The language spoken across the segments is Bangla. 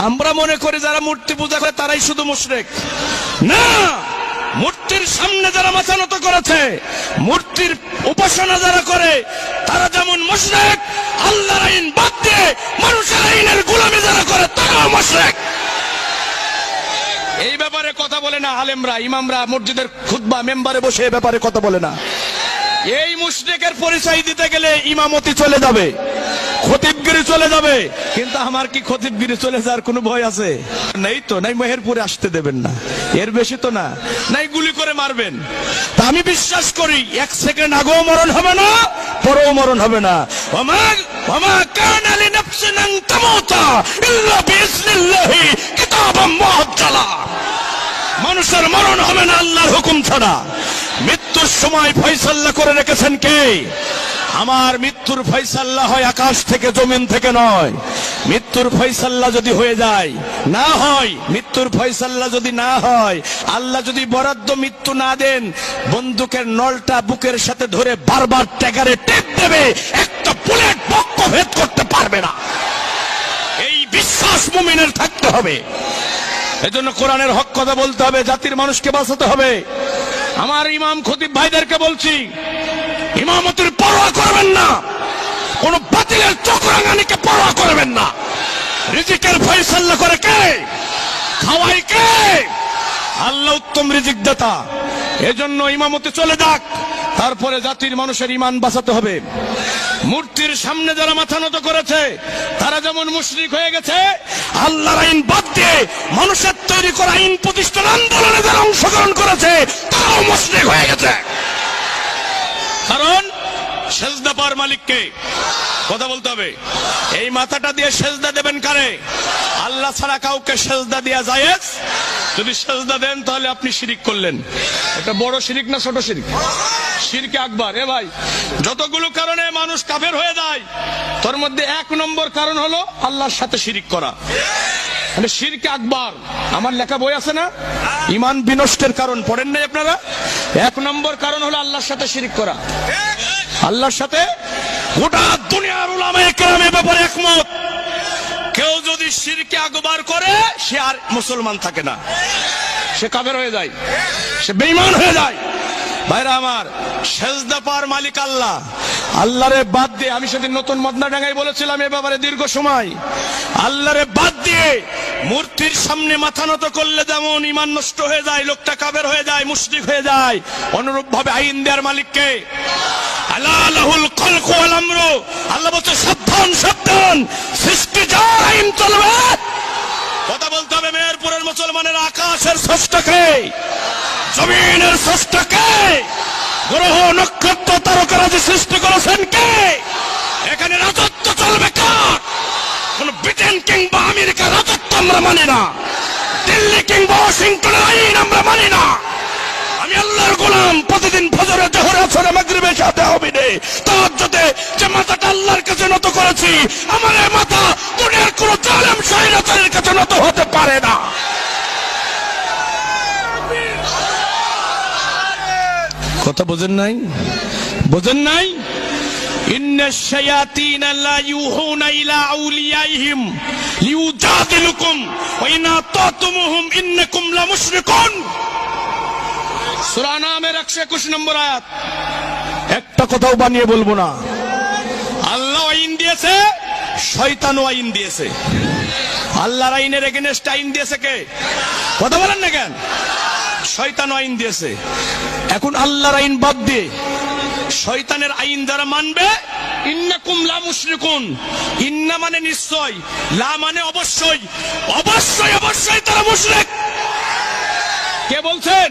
আমরা মনে করি যারা মূর্তি পূজা করে তারাই শুধু মুশরিক। না, মূর্তির সামনে যারা মাথা নত করেছে, মূর্তির উপাসনা যারা করে, তারা যেমন মুশরিক, আল্লাহর আইন বাদ দিয়ে মানুষের আইনের গোলামি যারা করে তারাও মুশরিক। এই ব্যাপারে কথা বলে না আলেমরা, ইমামরা মসজিদের খুতবা মেম্বারে বসে এই ব্যাপারে কথা বলে না। এই মুশরিকের পরিচয় দিতে গেলে ইমামতি চলে যাবে, খতিবগিরি চলে যাবে। কিন্তু আমার কি খতিবগিরি চলে যাওয়ার কোনো ভয় আছে? নেই তো, নাই মেহেরপুরে আসতে দেবেন না, এর বেশি তো না, নাই গুলি করে মারবেন। তা আমি বিশ্বাস করি 1 সেকেন্ড আগেও মরণ হবে না, পরেও মরণ হবে না। ওমা কানা লিনাফসিন আন তামুতা ইল্লা বিইজনিল্লাহি কিতাবাম মুআজ্জালা। মানুষের মরণ হবে না আল্লাহর হুকুম ছাড়া। মৃত্যুর সময় ফয়সালা করে রেখেছেন কে? আমার মৃত্যুর ফয়সালা হয় আকাশ থেকে, জমিন থেকে নয়। মৃত্যুর ফয়সালা যদি হয়ে যায়, না হয়, মৃত্যুর ফয়সালা যদি না হয়, আল্লাহ যদি বরাদ্দ মৃত্যু না দেন, বন্দুকের নলটা বুকের সাথে ধরে বারবার ট্যাগারে টেপ দেবে, একটা বুলেট বক্ষ ভেদ করতে পারবে না। এই বিশ্বাস মুমিনের থাকতে হবে। এজন্য কোরআনের হক কথা বলতে হবে, জাতির মানুষকে বাঁচাতে হবে। আমার ইমাম খতিব ভাইদেরকে বলছি, ইমামতের পরোয়া করবেন না, কোন বাতিলের চক্রাঙ্গানিকে পরোয়া করবেন না। রিজিকের ফয়সালা করে কে? খাওয়াই কে? আল্লাহ উত্তম রিজিক দাতা। এজন্য ইমামতে চলে যাক, তারপরে জাতির মানুষের ইমান বাঁচাতে হবে। মূর্তির সামনে যারা মাথা নত করেছে তারা যেমন মুশরিক হয়ে গেছে, আল্লাহর আইন বাদ দিয়ে মানুষের তৈরি করা আইন প্রতিষ্ঠান আন্দোলনে যারা অংশগ্রহণ করেছে তারাও মুশরিক হয়ে গেছে। কারণ সেজদা পাওয়ার মালিককে কথা বলতে হবে। এই মাথাটা দিয়ে সেজদা দেবেন কারে? আল্লাহ ছাড়া কাউকে সেজদা দেয়া জায়েজ? যদি সেজদা দেন তাহলে আপনি শিরিক করলেন। এটা বড় শিরিক না ছোট শিরিক? শিরকে আকবার। এ ভাই, যতগুলো কারণে মানুষ কাফের হয়ে যায় তার মধ্যে 1 নম্বর কারণ হলো আল্লাহর সাথে শিরিক করা, মানে শিরকে আকবার। আমার লেখা বই আছে না, ঈমান বিনষ্টের কারণ, পড়েন নাই আপনারা? 1 নম্বর কারণ হলো আল্লাহর সাথে শিরিক করা। আল্লাহর সাথে গোটা দুনিয়ার উলামায়ে কেরামের ব্যাপারে একমত, কেউ যদি শিরকে আকবার করে সে আর মুসলমান থাকে না, সে কাফের হয়ে যায়, সে বেঈমান হয়ে যায়। ভাইরা আমার, সেজদা পাওয়ার মালিক আল্লাহ। আল্লাহরে বাদ দিয়ে, আমি সেদিন নতুন মদনাডাঙ্গায় বলেছিলাম এ ব্যাপারে দীর্ঘ সময়, আল্লাহরে বাদ দিয়ে মূর্তির সামনে মাথা নত করলে যেমন ঈমান নষ্ট হয়ে যায়, লোকটা কাফের হয়ে যায়, মুশরিক হয়ে যায়, অনুরূপ ভাবে আইন দেওয়ার মালিককে আলা লাহুল খালকু ওয়াল আমরু। আল্লাহ বলছে সাবধান সাবধান, সৃষ্টি যার আইন চলবে। কথা বলতে হবে মেহেরপুরের মুসলমানের, আকাশের স্রষ্টাকে, জমিনের স্রষ্টাকে, গ্রহ নক্ষত্র তারকারাজি সৃষ্টি করেছেন কে? এখানে রাজত্ব চলবে কার? কোন ব্রিটেন কিংবা আমেরিকার রাজত্ব আমরা মানি না, দিল্লি কিংবা ওয়াশিংটনের আইন আমরা মানি না। আমি আল্লাহর গোলাম, প্রতিদিন ফজরে, জোহরে, আসরে, মাগরিবে, সাথে হবে তাহাজ্জুদে যে মাথাটা আল্লাহর কাছে নত করেছি, আমার এই মাথা দুনিয়ার কোন জালেম স্বৈরাচারের কাছে নত হতে পারে না। কথা বোঝেন নাই? বোঝেন নাই? ইন্নাশ শায়াতিনা লা ইউহুনা ইলা আউলিয়াইহিম লিউজাদিলুকুম ওয়া ইন আতাতুমুহুম ইন্নাকুম লামুশরিকুন। সূরা নামের 121 নম্বর আয়াত। একটা কথাও বানিয়ে বলবো না। আল্লাহ আইন দিয়েছে, শয়তানও আইন দিয়েছে। আল্লাহর আইনের এগেইনস্ট আইন দিয়েছে কে? কথা বলেন না কেন? শয়তানও আইন দিয়েছে। এখন আল্লাহর আইন বাদ দিয়ে শয়তানের আইন যারা মানবে, ইন্নাকুম লা মুশরিকুন, ইন্না মানে নিশ্চয়, লা মানে অবশ্যই, অবশ্যই অবশ্যই তারা মুশরিক। কে বলছেন?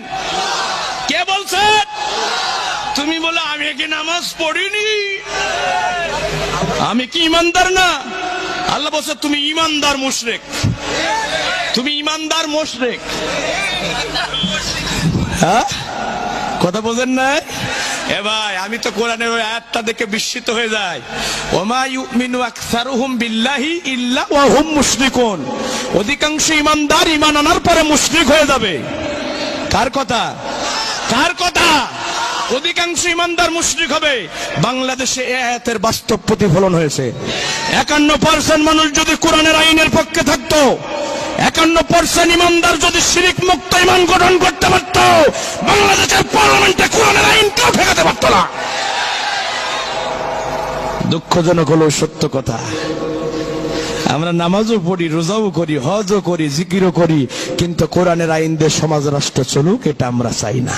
কে বলছেন? তুমি বলে আমি কি নামাজ পড়িনি, আমি কি ইমানদার না? আল্লাহ বলছে তুমি ইমানদার মুশরিক, তুমি ইমানদার মুশরিক। হ্যাঁ, কথা বোঝেন না? এ ভাই, আমি তো কোরআনের ওই আয়াতটা দেখে বিস্মিত হয়ে যাই। ওমা ইউমিনু আকসারুহুম বিল্লাহি ইল্লা ওয়া হুম মুশরিকুন। অধিকাংশ ইমানদার ঈমান আনার পরে মুশরিক হয়ে যাবে। কার কথা? কার কথা? অধিকাংশ ইমানদার মুশরিক হবে। বাংলাদেশে এই আয়াতের বাস্তব প্রতিফলন হয়েছে। 51% মানুষ যদি কোরআনের আইনের পক্ষে থাকতো, 51% ইমানদার যদি শিরিক মুক্ত ইমান গঠন করতে পারত, বাংলাদেশের পার্লামেন্টে কোরআনের আইনটাও ঠেকাতে পারত না। দুঃখজনক হলো সত্য কথা। আমরা নামাজও পড়ি, রোজাও করি, হজও করি, জিকিরও করি, কিন্তু কোরআনের আইন দিয়ে সমাজ রাষ্ট্র চলুক এটা আমরা চাই না।